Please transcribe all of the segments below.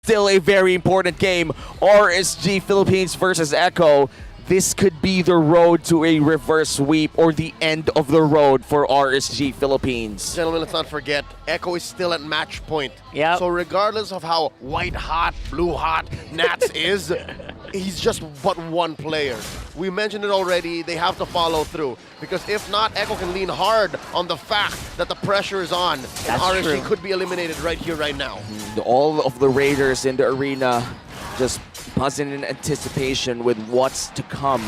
still a very important game. RSG Philippines versus Echo. This could be the road to a reverse sweep or the end of the road for RSG Philippines. Gentlemen, let's not forget, Echo is still at match point. Yep. So regardless of how white hot, blue hot Nats is, he's just but one player. We mentioned it already, they have to follow through. Because if not, Echo can lean hard on the fact that the pressure is on. And RSG could be eliminated right here, right now. All of the Raiders in the arena just buzzing in anticipation with what's to come.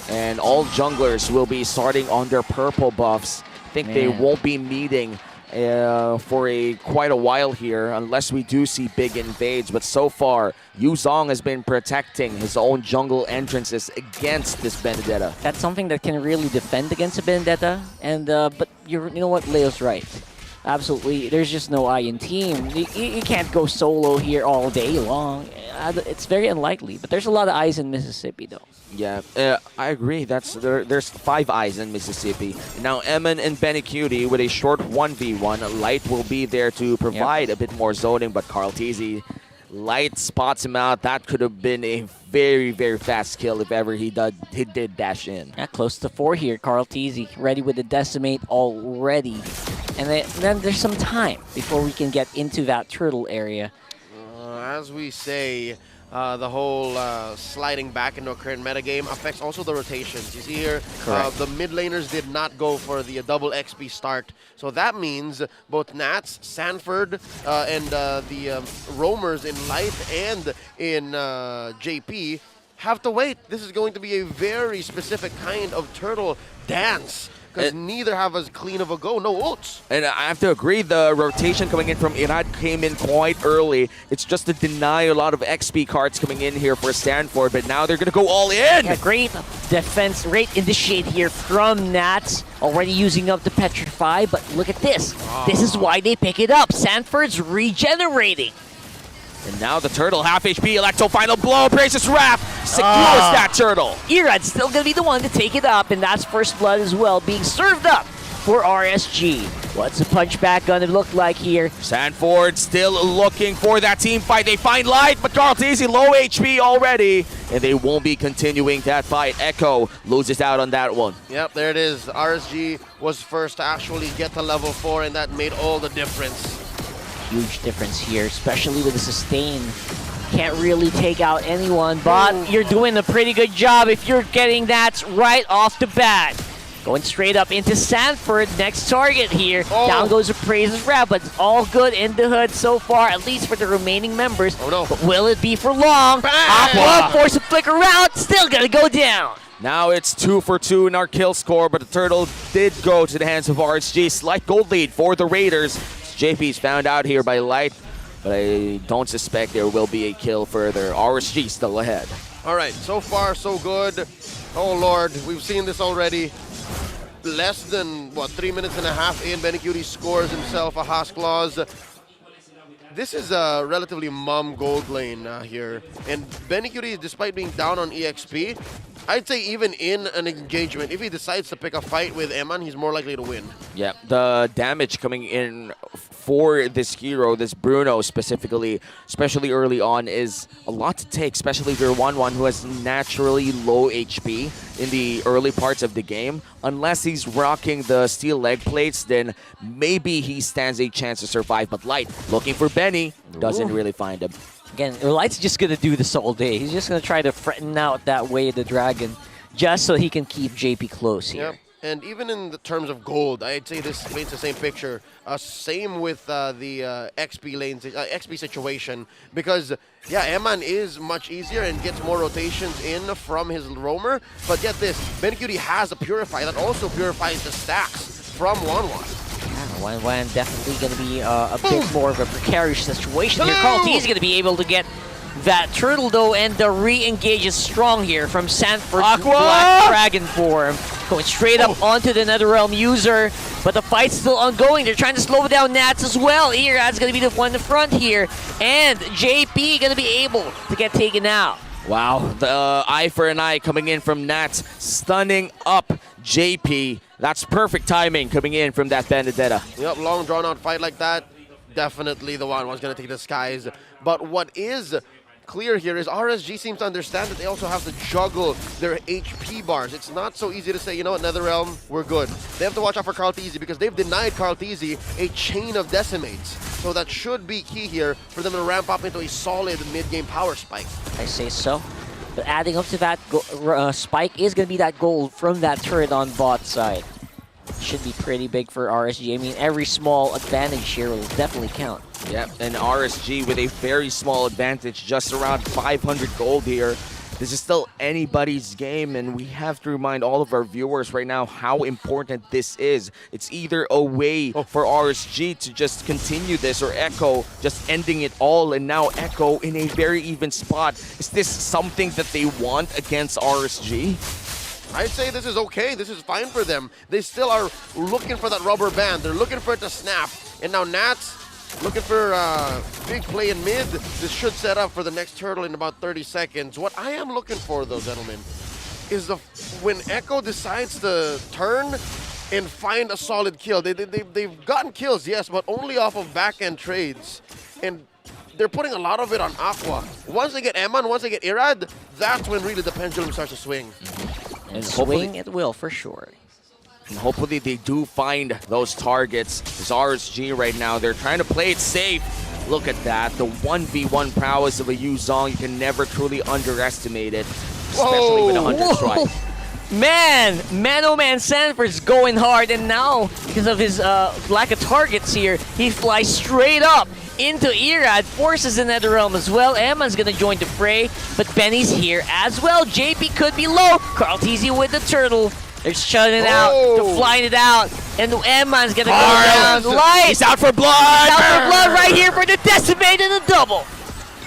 And all junglers will be starting on their purple buffs. I think they won't be meeting for quite a while here unless we do see big invades. But so far, Yuzong has been protecting his own jungle entrances against this Benedetta. That's something that can really defend against a Benedetta. And but you know what, Leo's right. Absolutely, there's just no I in team. You can't go solo here all day long. It's very unlikely, but there's a lot of eyes in Mississippi, though. Yeah, I agree. There's 5 eyes in Mississippi. Now, Eman and Benny Cutie with a short 1v1. Light will be there to provide a bit more zoning, but Carl Teasy, Light spots him out. That could have been a very, very fast kill if ever he did dash in. Yeah, close to 4 here. Carl Teasy ready with the Decimate already. And then there's some time before we can get into that turtle area. As we say, the whole sliding back into a current metagame affects also the rotations. You see here, the mid laners did not go for the double XP start. So that means both Nats, Sanford, and the roamers in Light and in JP have to wait. This is going to be a very specific kind of turtle dance. Because neither have as clean of a go, no ults. And I have to agree, the rotation coming in from Irad came in quite early. It's just to deny a lot of XP cards coming in here for Stanford, but now they're going to go all in. Yeah, great defense, great initiate here from Nats. Already using up the Petrify, but look at this. This is why they pick it up. Sanford's regenerating. And now the turtle, half HP, Electo, final blow, Braces Wrath, secures that turtle. Irad's still going to be the one to take it up, and that's first blood as well, being served up for RSG. What's the punch back going to look like here? Sanford still looking for that team fight. They find Light, but Carl Teasy low HP already, and they won't be continuing that fight. Echo loses out on that one. Yep, there it is. RSG was first to actually get to level 4, and that made all the difference. Huge difference here, especially with the sustain. Can't really take out anyone, but you're doing a pretty good job if you're getting that right off the bat. Going straight up into Sanford, next target here. Down goes the Praises Wrap, but it's all good in the hood so far, at least for the remaining members. But will it be for long? Aqua, force a flicker out, still gonna go down. Now it's 2 for 2 in our kill score, but the turtle did go to the hands of RSG. Slight gold lead for the Raiders. JP's found out here by Light, but I don't suspect there will be a kill further. RSG still ahead. All right, so far so good. Oh Lord, we've seen this already. Less than, 3 minutes and a half in, Benny Cutie scores himself a Haas Claws. This is a relatively mum gold lane here. And Benny Cutie, despite being down on EXP, I'd say even in an engagement, if he decides to pick a fight with Eman, he's more likely to win. Yeah, the damage coming in for this hero, this Bruno specifically, especially early on, is a lot to take, especially if you're 1-1 who has naturally low HP in the early parts of the game. Unless he's rocking the steel leg plates, then maybe he stands a chance to survive. But Light, looking for Benny, doesn't really find him. Again, Light's just going to do this all day. He's just going to try to threaten out that way the dragon just so he can keep JP close here. Yep. And even in the terms of gold, I'd say this paints the same picture. Same with the XP lanes, XP situation, because yeah, Eman is much easier and gets more rotations in from his roamer. But get this, Benny Cutie has a Purify that also purifies the stacks from 1-1. Yeah, 1-1 definitely going to be a bit more of a precarious situation here. Carl T is going to be able to get that turtle though, and the re-engage is strong here from Sanford's Black Dragon form. Going straight up onto the Netherrealm user, but the fight's still ongoing. They're trying to slow down Nats as well. Irad's going to be the one in the front here, and JP going to be able to get taken out. Wow, the eye for an eye coming in from Nats, stunning up JP. That's perfect timing coming in from that Benedetta. Yep, long drawn out fight like that. definitely the one who's going to take the skies. But what is clear here is RSG seems to understand that they also have to juggle their HP bars. It's not so easy to say, you know what, NetherRealm, we're good. They have to watch out for Carl Tizzy because they've denied Carl Tizzy a chain of decimates. So that should be key here for them to ramp up into a solid mid-game power spike. I say so. But adding up to that, spike is going to be that gold from that turret on bot side. Should be pretty big for RSG. I mean, every small advantage here will definitely count. Yep, and RSG with a very small advantage, just around 500 gold here. This is still anybody's game, and we have to remind all of our viewers right now how important this is. It's either a way for RSG to just continue this, or Echo just ending it all, and now Echo in a very even spot. Is this something that they want against RSG? I'd say this is okay. This is fine for them. They still are looking for that rubber band. They're looking for it to snap. And now Nats looking for big play in mid. This should set up for the next turtle in about 30 seconds. What I am looking for, though, gentlemen, is when Echo decides to turn and find a solid kill. They've gotten kills, yes, but only off of back-end trades. And they're putting a lot of it on Aqua. Once they get Emma and once they get Irad, that's when really the pendulum starts to swing. And swing it will, for sure. And hopefully they do find those targets. It's RSG right now. They're trying to play it safe. Look at that. The 1v1 prowess of a Yuzong. You can never truly underestimate it. Especially with a 100 strike. Man, oh man, Sanford's going hard, and now, because of his lack of targets here, he flies straight up into Irad, forces the NetherRealm as well. Emma's gonna join the fray, but Benny's here as well. JP could be low. Carl Tizzy with the turtle. They're shutting it out, they're flying it out, and Emma's gonna go down. Light! He's out for blood! He's out for blood right here for the decimate and the double.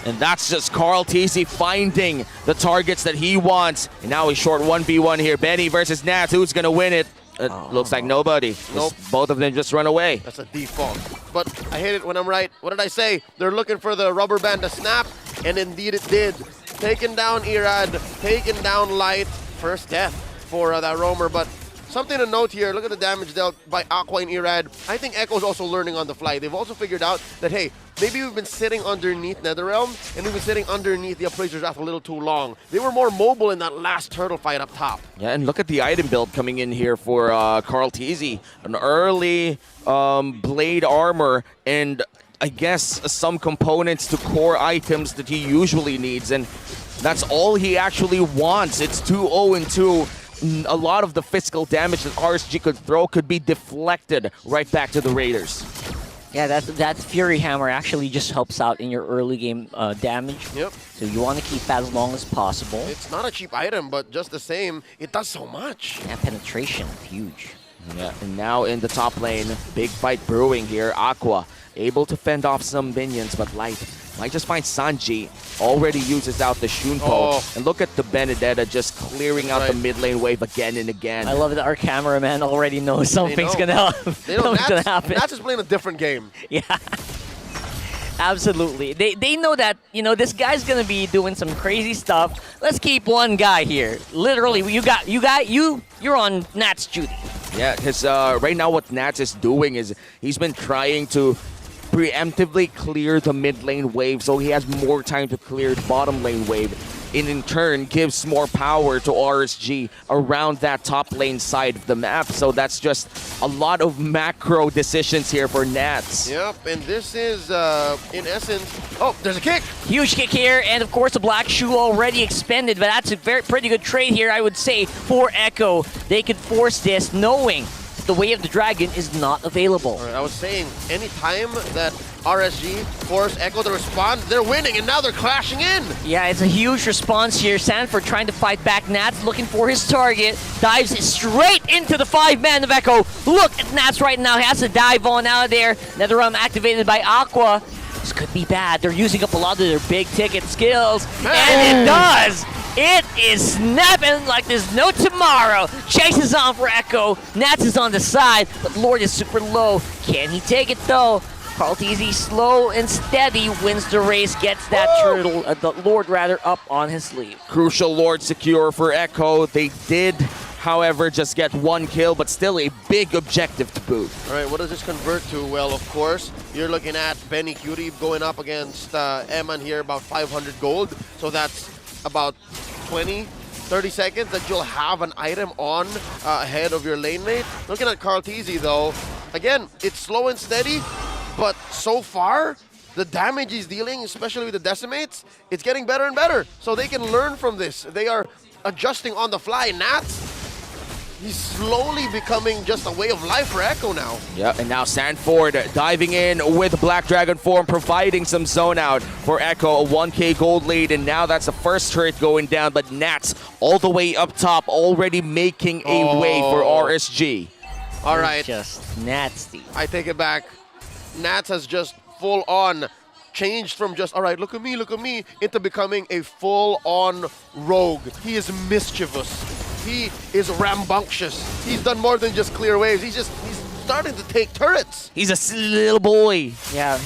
And that's just Carl Tizzy finding the targets that he wants. And now he's short 1v1 here. Benny versus Nats. Who's going to win it? Looks like nobody. Nope. Both of them just run away. That's a default. But I hate it when I'm right. What did I say? They're looking for the rubber band to snap, and indeed it did. Taking down Irad, taking down Light. First death for that roamer, but something to note here, look at the damage dealt by Aqua and Irad. I think Echo's also learning on the fly. They've also figured out that, hey, maybe we've been sitting underneath NetherRealm, and we've been sitting underneath the Appraiser's Wrath a little too long. They were more mobile in that last turtle fight up top. Yeah, and look at the item build coming in here for Carl Tizzy. An early blade armor, and I guess some components to core items that he usually needs, and that's all he actually wants. It's 2-0-2. A lot of the physical damage that RSG could throw could be deflected right back to the Raiders. Yeah, that Fury Hammer actually just helps out in your early game damage. Yep. So you want to keep that as long as possible. It's not a cheap item, but just the same, it does so much. Yeah, penetration, huge. Yeah, and now in the top lane, big fight brewing here. Aqua able to fend off some minions, but Light might just find Sanji. Already uses out the Shunpo. And look at the Benedetta just clearing out the mid lane wave again and again. I love that our cameraman already knows something's gonna happen. They know Nats is playing a different game. Yeah. Absolutely. They know that, you know, this guy's gonna be doing some crazy stuff. Let's keep one guy here. Literally, you're on Nats' duty. Yeah, because right now what Nats is doing is he's been trying to preemptively clear the mid lane wave, so he has more time to clear the bottom lane wave. And in turn gives more power to RSG around that top lane side of the map. So that's just a lot of macro decisions here for Nats. Yep, and this is, in essence... Oh, there's a kick! Huge kick here, and of course the Black Shoe already expended, but that's a pretty good trade here, I would say, for Echo. They could force this knowing the Way of the Dragon is not available. All right, I was saying, any time that RSG force Echo to respond, they're winning, and now they're clashing in. Yeah, it's a huge response here. Sanford trying to fight back. Nats looking for his target. Dives straight into the 5-man of Echo. Look at Nats right now. He has to dive on out of there. NetherRealm activated by Aqua. This could be bad. They're using up a lot of their big ticket skills. And it does. It is snapping like there's no tomorrow. Chase is on for Echo. Nats is on the side, but Lord is super low. Can he take it though? Carl Tizzy, slow and steady, wins the race, gets that the Lord rather, up on his sleeve. Crucial Lord secure for Echo. They did however, just get 1 kill, but still a big objective to boot. All right, what does this convert to? Well, of course, you're looking at Benny Cutie going up against Eman here, about 500 gold. So that's about 20, 30 seconds that you'll have an item on ahead of your lane mate. Looking at Carl Teasy, though, again, it's slow and steady, but so far, the damage he's dealing, especially with the decimates, it's getting better and better. So they can learn from this. They are adjusting on the fly. Nats, he's slowly becoming just a way of life for Echo now. Yeah, and now Sanford diving in with Black Dragon form, providing some zone out for Echo, a 1k gold lead, and now that's the first turret going down, but Nats all the way up top, already making a way for RSG. All right, Just nasty. I take it back. Nats has just full-on changed from just, all right, look at me, into becoming a full-on rogue. He is mischievous. He is rambunctious. He's done more than just clear waves. He's starting to take turrets. He's a little boy. Yeah,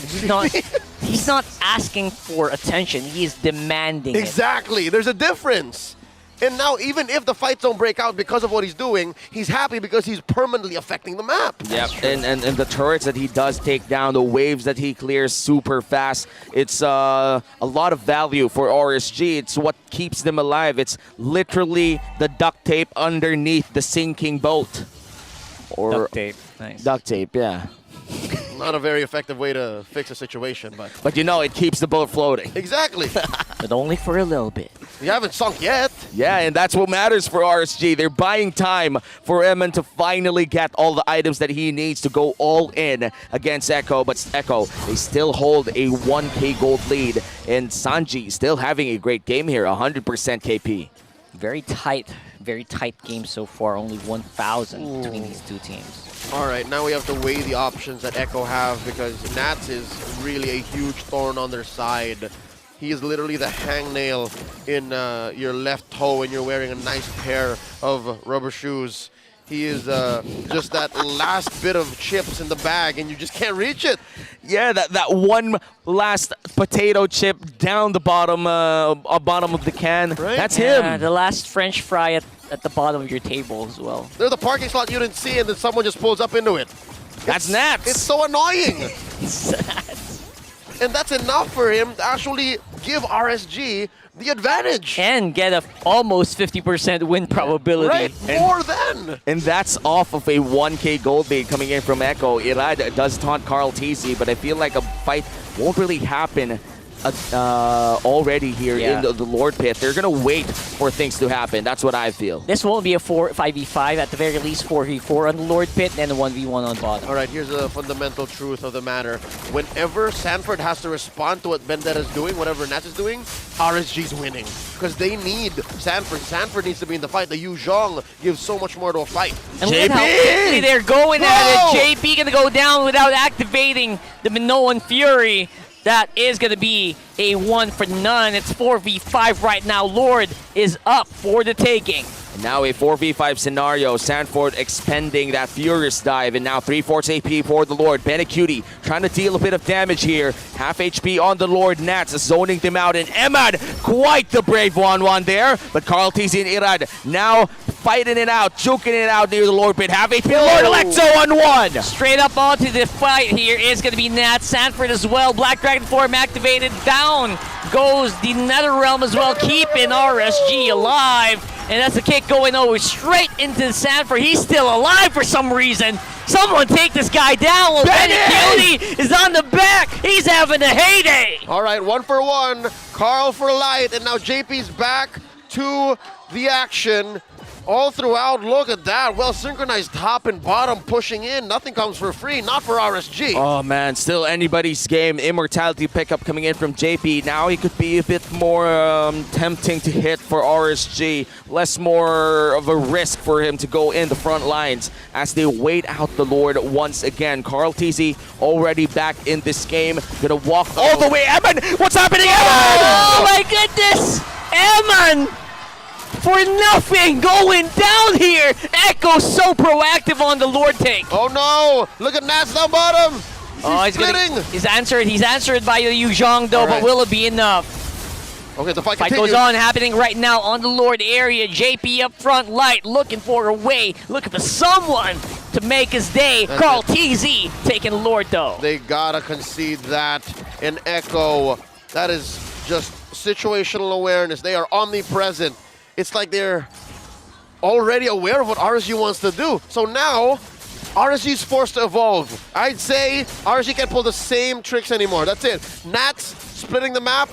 he's not asking for attention. He is demanding it. Exactly. There's a difference. And now, even if the fights don't break out because of what he's doing, he's happy because he's permanently affecting the map. Yep, and the turrets that he does take down, the waves that he clears super fast, it's a lot of value for RSG. It's what keeps them alive. It's literally the duct tape underneath the sinking boat. Or Duct tape. Nice. Duct tape, yeah. Not a very effective way to fix a situation, but... But you know, it keeps the boat floating. Exactly. But only for a little bit. You haven't sunk yet. Yeah, and that's what matters for RSG. They're buying time for Eman to finally get all the items that he needs to go all in against Echo. But Echo, they still hold a 1k gold lead. And Sanji still having a great game here, 100% KP. Very tight game so far. Only 1,000 between these two teams. All right, now we have to weigh the options that Echo have because Nats is really a huge thorn on their side. He is literally the hangnail in your left toe when you're wearing a nice pair of rubber shoes. He is just that last bit of chips in the bag and you just can't reach it. Yeah, that one last potato chip down the bottom of the can. Right? That's Yeah, him. the last French fry at the bottom of your table as well. There's the parking slot you didn't see and then someone just pulls up into it. That's Nats. It's so annoying. Sad. And that's enough for him to actually give RSG the advantage. And get a almost 50% win probability. Right, more than. And that's off of a 1k gold lead coming in from Echo. Irad does taunt Carl TC, but I feel like a fight won't really happen already here in the Lord Pit. They're going to wait for things to happen. That's what I feel. This won't be a 5v5, at the very least 4v4 on the Lord Pit, and a 1v1 on bottom. All right, here's the fundamental truth of the matter. Whenever Sanford has to respond to what Vendetta's doing, whatever Nats is doing, RSG's winning. Because they need Sanford. Sanford needs to be in the fight. The Yu Zhong gives so much more to a fight. And look at how quickly they're going at it. JP gonna go down without activating the Minoan Fury. That is going to be a 1 for none. It's 4v5 right now. Lord is up for the taking. And now a 4v5 scenario. Sanford expending that Furious Dive. And now 3/4 AP for the Lord. Benecutie trying to deal a bit of damage here. Half HP on the Lord. Nats zoning them out. And Emad, quite the brave 1-1 there. But Carl TC and Irad now fighting it out, juking it out near the Lord Pit. Half HP Lord Alexo on 1. Straight up onto the fight here is going to be Nat. Sanford as well. Black Dragon form activated. Down goes the Nether Realm as well, keeping RSG alive. And that's the kick going over straight into Sanford. He's still alive for some reason. Someone take this guy down. Well, Benecutie is on the back. He's having a heyday. All right, 1 for 1. Carl for light. And now JP's back to the action. All throughout, look at that. Well synchronized top and bottom pushing in. Nothing comes for free, not for RSG. Oh man, still anybody's game. Immortality pickup coming in from JP. Now he could be a bit more tempting to hit for RSG. Less more of a risk for him to go in the front lines as they wait out the Lord once again. Carl TZ already back in this game. Gonna walk all the way. Eman, what's happening, Eman? Oh my goodness! Eman! For nothing going down here. Echo so proactive on the Lord take. Oh no! Look at Nats down bottom. Oh, He's splitting. He's answered by the Yu Zhong though, All right. but will it be enough? Okay, the fight Fight continues. goes on, happening right now on the Lord area. JP up front, Light looking for a way, looking for someone to make his day. That's Carl it. TZ taking Lord though. They gotta concede that. And Echo, that is just situational awareness. They are omnipresent. It's like they're already aware of what RSG wants to do. So now, RSG is forced to evolve. I'd say RSG can't pull the same tricks anymore. That's it. Nats splitting the map.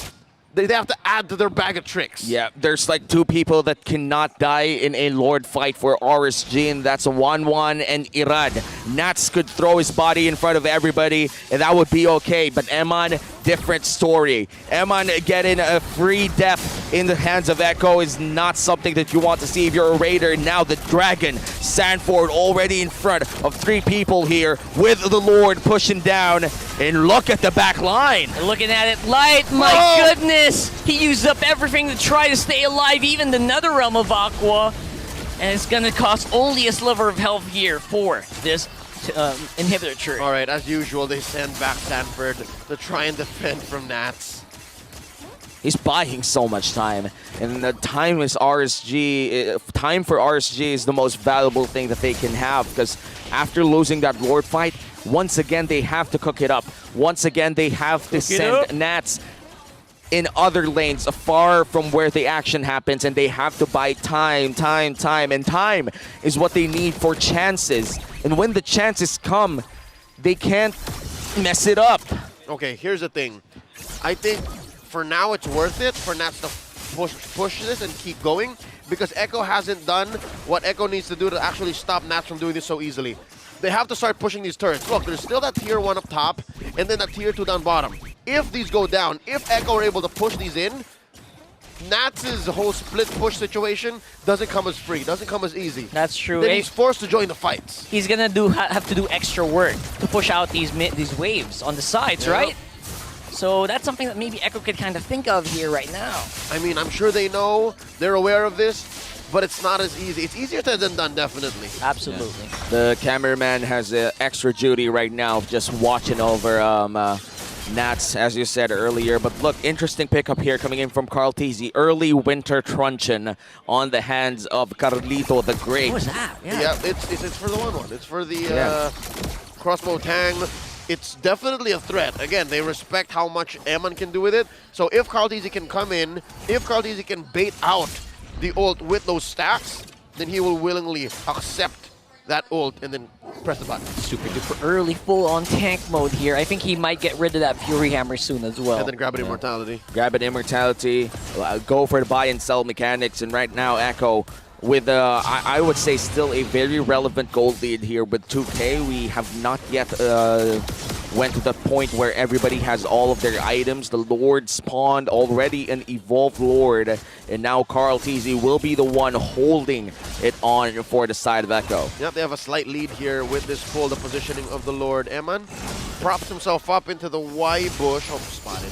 They have to add to their bag of tricks. Yeah, there's like two people that cannot die in a Lord fight for RSG, and that's Wanwan and Irad. Nats could throw his body in front of everybody, and that would be okay, but Eman, different story. Eman getting a free death in the hands of Echo is not something that you want to see if you're a Raider. Now the Dragon, Sanford already in front of 3 people here with the Lord pushing down, and look at the back line. Looking at it, Light, my goodness! He used up everything to try to stay alive, even the Nether Realm of Aqua. And it's gonna cost only a sliver of health here for this inhibitor tree. All right, as usual, they send back Sanford to try and defend from Nats. He's buying so much time, and the time is RSG. Time for RSG is the most valuable thing that they can have, because after losing that Lord fight, once again they have to cook it up. Once again they have to send Nats in other lanes far from where the action happens, and they have to buy time, and time is what they need for chances. And when the chances come, they can't mess it up. Okay, here's the thing. I think for now it's worth it for Nats to push this and keep going, because Echo hasn't done what Echo needs to do to actually stop Nats from doing this so easily. They have to start pushing these turrets. Look, there's still that tier 1 up top, and then that tier 2 down bottom. If these go down, if Echo are able to push these in, Nats' whole split push situation doesn't come as free, doesn't come as easy. That's true. Then he's forced to join the fights. He's gonna have to do extra work to push out these waves on the sides, right? So that's something that maybe Echo could kind of think of here right now. I mean, I'm sure they know, they're aware of this, but it's not as easy. It's easier said than done, definitely. Absolutely. Yeah. The cameraman has extra duty right now, just watching over Nats, as you said earlier. But look, interesting pickup here coming in from Carl TZ. Early winter truncheon on the hands of Carlito the Great. What was that? Yeah, it's for the 1-1. It's for the crossbow tang. It's definitely a threat. Again, they respect how much Eman can do with it. So if Carl TZ can come in, if Carl TZ can bait out the ult with those stacks, then he will willingly accept that ult and then press the button. Super duper early full on tank mode here. I think he might get rid of that Fury Hammer soon as well. And then grab an immortality. Grab an immortality, go for the buy and sell mechanics, and right now Echo with, I would say, still a very relevant gold lead here with 2K. We have not yet went to the point where everybody has all of their items. The Lord spawned already an evolved Lord, and now Carl TZ will be the one holding it on for the side of Echo. Yep, they have a slight lead here with this pull, the positioning of the Lord. Eman props himself up into the Y bush. Oh, spotted.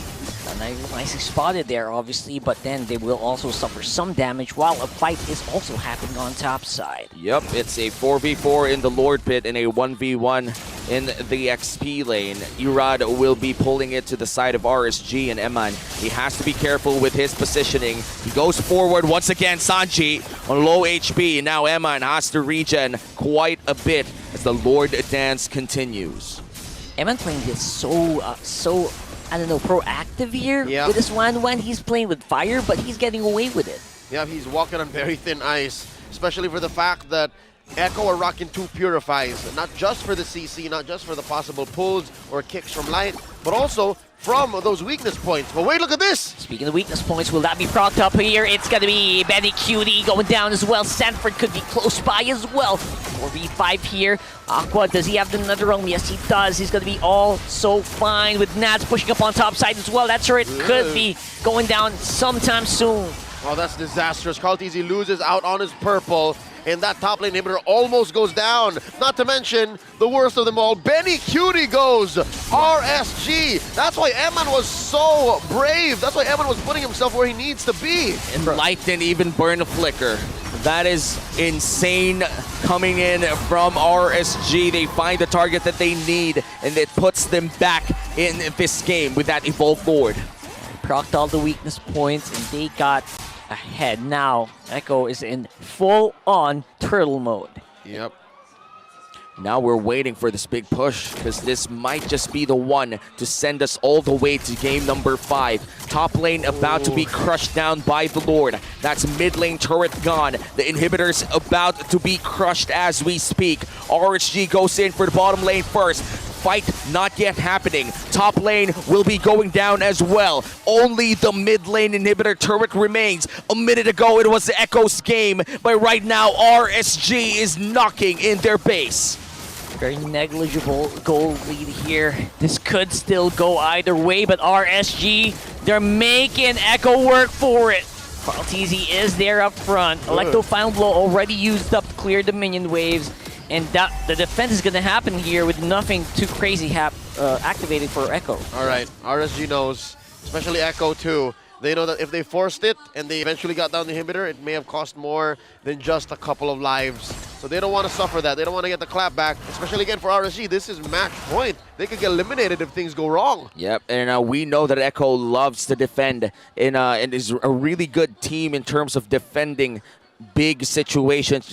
Nicely spotted there, obviously, but then they will also suffer some damage while a fight is also happening on top side. Yep, it's a 4v4 in the Lord pit and a 1v1 in the XP lane. Irad will be pulling it to the side of RSG and Eman. He has to be careful with his positioning. He goes forward once again. Sanji on low HP. Now Eman has to regen quite a bit as the Lord dance continues. Eman playing this so I don't know, proactive here Yeah. with this 1-1. He's playing with fire, but he's getting away with it. Yeah, he's walking on very thin ice, especially for the fact that Echo are rocking 2 Purifies, not just for the CC, not just for the possible pulls or kicks from Light, but also from those weakness points. But wait, look at this! Speaking of weakness points, will that be procced up here? It's going to be Benny Cutie going down as well. Sanford could be close by as well. 4v5 here. Aqua, does he have the Nether Realm? Yes, he does. He's going to be all so fine with Nats pushing up on top side as well. That turret could be going down sometime soon. Oh, that's disastrous. Carl TZ loses out on his purple, and that top lane inhibitor almost goes down. Not to mention, the worst of them all, Benny Cutie goes RSG. That's why Eman was so brave. That's why Eman was putting himself where he needs to be. And Light didn't even burn a flicker. That is insane coming in from RSG. They find the target that they need, and it puts them back in this game with that Evolved Lord. procced all the weakness points, and they got ahead. Now, Echo is in full-on turtle mode. Yep. Now we're waiting for this big push because this might just be the one to send us all the way to game number 5. Top lane about to be crushed down by the Lord. That's mid lane turret gone. The inhibitor's about to be crushed as we speak. RSG goes in for the bottom lane first. Fight not yet happening. Top lane will be going down as well. Only the mid lane inhibitor turret remains. A minute ago it was the Echo's game, but right now RSG is knocking in their base. Very negligible goal lead here. This could still go either way, but RSG, they're making Echo work for it. Carl TZ is there up front. Electro Final Blow already used up to clear the minion waves. And the defense is going to happen here with nothing too crazy activated for Echo. All right, RSG knows, especially Echo too. They know that if they forced it and they eventually got down the inhibitor, it may have cost more than just a couple of lives. So they don't want to suffer that. They don't want to get the clap back, especially again for RSG. This is match point. They could get eliminated if things go wrong. Yep, and we know that Echo loves to defend and is a really good team in terms of defending big situations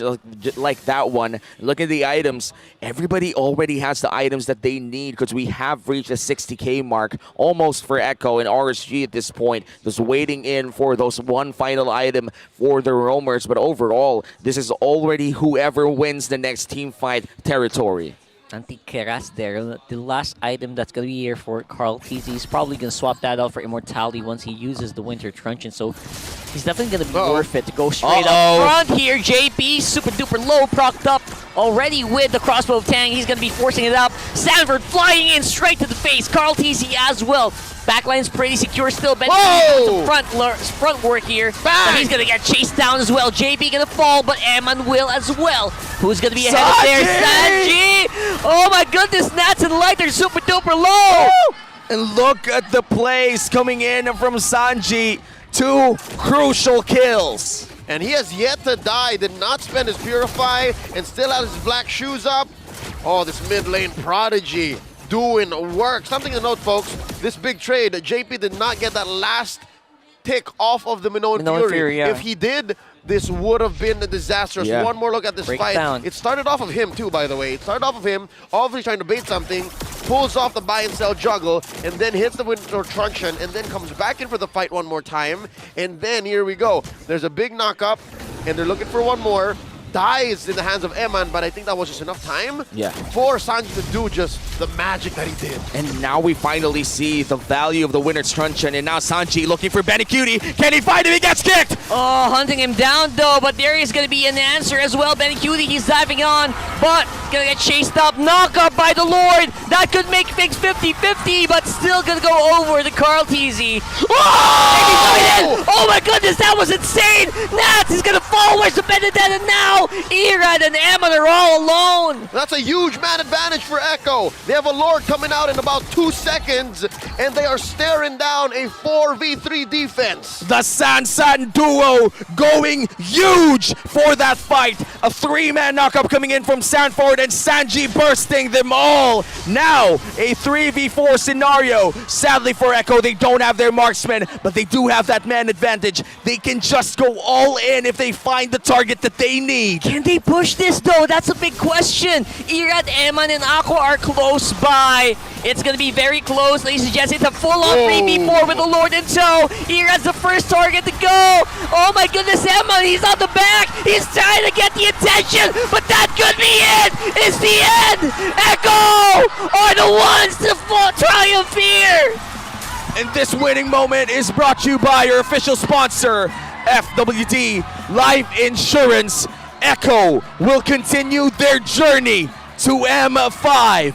like that one. Look at the items. Everybody already has the items that they need because we have reached the 60k mark almost for Echo and RSG at this point. Just waiting in for those one final item for the roamers. But overall, this is already whoever wins the next team fight territory. Anti-Keras there. The last item that's going to be here for Carl TZ. He's probably going to swap that out for Immortality once he uses the Winter Truncheon. So he's definitely going to be worth it to go straight up front here. JP, super duper low, procced up already with the crossbow of Tang. He's going to be forcing it up. Sanford flying in straight to the face. Carl TZ as well. Backline's pretty secure still. Ben some front work here. But he's going to get chased down as well. JP going to fall, but Eman will as well. Who's going to be ahead of there? Sanji! Oh my goodness, Nats and Light are super duper low! And look at the plays coming in from Sanji. 2 crucial kills. And he has yet to die, did not spend his Purify, and still has his black shoes up. Oh, this mid lane prodigy doing work. Something to note, folks, this big trade, JP did not get that last tick off of the Minoan Fury. Yeah. If he did, this would have been disastrous. Yeah. One more look at this fight. Down. It started off of him too, by the way. It started off of him, obviously trying to bait something, pulls off the buy and sell juggle, and then hits the Winter Truncheon, and then comes back in for the fight one more time. And then here we go. There's a big knock-up, and they're looking for one more. Dies in the hands of Eman, but I think that was just enough time for Sanji to do just the magic that he did. And now we finally see the value of the Winter's Truncheon, and now Sanji looking for Benecutie. Can he find him? He gets kicked! Oh, hunting him down though, but there is going to be an answer as well. Benecutie, he's diving on, but going to get chased up. Knock up by the Lord. That could make things 50-50, but still going to go over the Carl TZ. Oh! Oh my goodness, that was insane! Nats is going to fall. Where's the Benedetta now? Irad and Eman are all alone. That's a huge man advantage for Echo. They have a Lord coming out in about 2 seconds, and they are staring down a 4v3 defense. The San duo going huge for that fight. A 3-man knockup coming in from Sanford and Sanji bursting them all. Now a 3v4 scenario. Sadly for Echo, they don't have their marksman, but they do have that man advantage. They can just go all in if they find the target that they need. Can they push this though? That's a big question. Irad, Eman, and Aqua are close by. It's going to be very close, ladies and gents. It's a full-on 3v4 with the Lord in tow. Irad's the first target to go. Oh my goodness, Eman, he's on the back. He's trying to get the attention, but that could be it. It's the end. Echo are the ones to triumph here. And this winning moment is brought to you by your official sponsor, FWD Life Insurance. Echo will continue their journey to M5.